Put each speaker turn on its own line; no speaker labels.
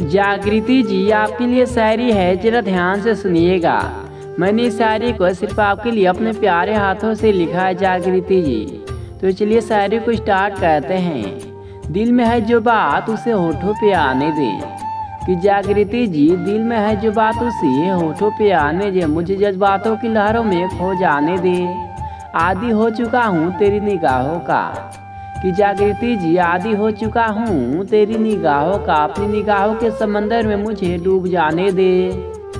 जागृति जी, आपके लिए शायरी है, जरा ध्यान से सुनिएगा। मैंने इस शायरी को सिर्फ आपके लिए अपने प्यारे हाथों से लिखा है जागृति जी। तो चलिए शायरी को स्टार्ट करते हैं। दिल में है जो बात उसे होठों पे आने दे। कि जागृति जी, दिल में है जो बात उसे होठों पे आने दे, मुझे जज्बातों की लहरों में खो जाने दे। आदी हो चुका हूँ तेरी निगाहों का। कि जागृति जी, आदी हो चुका हूँ तेरी निगाहों का, अपनी निगाहों के समंदर में मुझे डूब जाने दे।